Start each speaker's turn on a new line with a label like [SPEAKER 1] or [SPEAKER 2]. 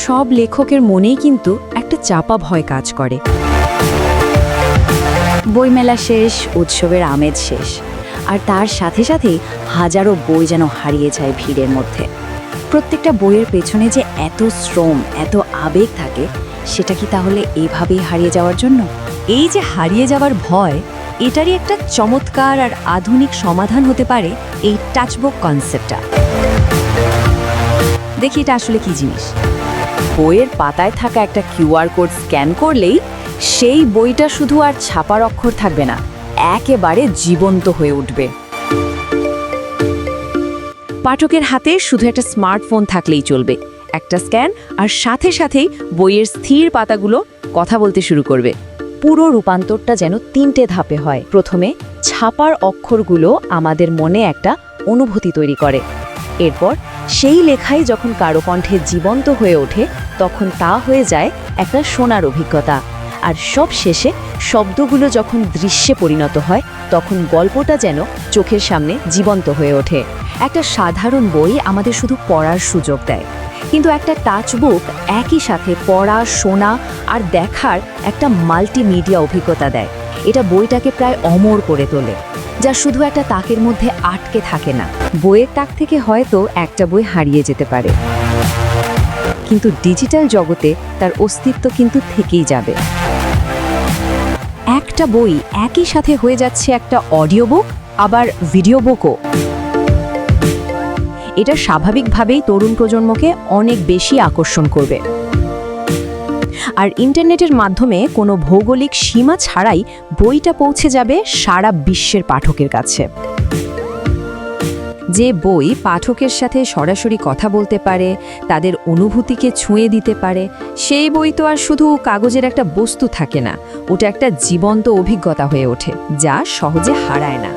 [SPEAKER 1] সব লেখকের মনেই কিন্তু একটা চাপা ভয় কাজ করে।
[SPEAKER 2] বইমেলা শেষ, উৎসবের আমেজ শেষ, আর তার সাথে সাথেই হাজারো বই যেন হারিয়ে যায় ভিড়ের মধ্যে। প্রত্যেকটা বইয়ের পেছনে যে এত শ্রম, এত আবেগ থাকে, সেটা কি তাহলে এভাবেই হারিয়ে যাওয়ার জন্য?
[SPEAKER 1] এই যে হারিয়ে যাওয়ার ভয়, এটারই একটা চমৎকার আর আধুনিক সমাধান হতে পারে এই টাচবুক কনসেপ্টটা। দেখি এটা আসলে কি জিনিস।
[SPEAKER 2] বইয়ের পাতায় থাকা একটা কিউআর কোড স্ক্যান করলেই সেই বইটা শুধু আর ছাপার অক্ষর থাকবে না, একেবারে জীবন্ত হয়ে উঠবে।
[SPEAKER 1] পাঠকের হাতে শুধু একটা স্মার্টফোন থাকলেই চলবে, একটা স্ক্যান, আর সাথে সাথেই বইয়ের স্থির পাতাগুলো কথা বলতে শুরু করবে।
[SPEAKER 2] পুরো রূপান্তরটা যেন 3টে ধাপে হয়। প্রথমে ছাপার অক্ষরগুলো আমাদের মনে একটা অনুভূতি তৈরি করে। এরপর সেই লেখাই যখন কারো কণ্ঠে জীবন্ত হয়ে ওঠে, তখন তা হয়ে যায় একটা শোনার অভিজ্ঞতা। আর সব শেষে শব্দগুলো যখন দৃশ্যে পরিণত হয়, তখন গল্পটা যেন চোখের সামনে জীবন্ত হয়ে ওঠে।
[SPEAKER 1] একটা সাধারণ বই আমাদের শুধু পড়ার সুযোগ দেয়, কিন্তু একটা টাচবুক একই সাথে পড়া, শোনা আর দেখার একটা মাল্টিমিডিয়া অভিজ্ঞতা দেয়। এটা বইটাকে প্রায় অমর করে তোলে, যা শুধু একটা তাকের মধ্যে আটকে থাকে না। বইয়ের তাক থেকে হয়তো একটা বই হারিয়ে যেতে পারে, কিন্তু ডিজিটাল জগতে তার অস্তিত্ব কিন্তু থেকেই যাবে। একটা বই একই সাথে হয়ে যাচ্ছে একটা অডিও বুক, আবার ভিডিও বুকও। এটা স্বাভাবিকভাবেই তরুণ প্রজন্মকে অনেক বেশি আকর্ষণ করবে। আর ইন্টারনেটের মাধ্যমে কোনো ভৌগোলিক সীমা ছাড়াই বইটা পৌঁছে যাবে সারা বিশ্বের পাঠকের কাছে। যে বই পাঠকের সাথে সরাসরি কথা বলতে পারে, তাদের অনুভূতিকে ছুঁয়ে দিতে পারে, সেই বই তো আর শুধু কাগজের একটা বস্তু থাকে না, ওটা একটা জীবন্ত অভিজ্ঞতা হয়ে ওঠে, যা সহজে হারায় না।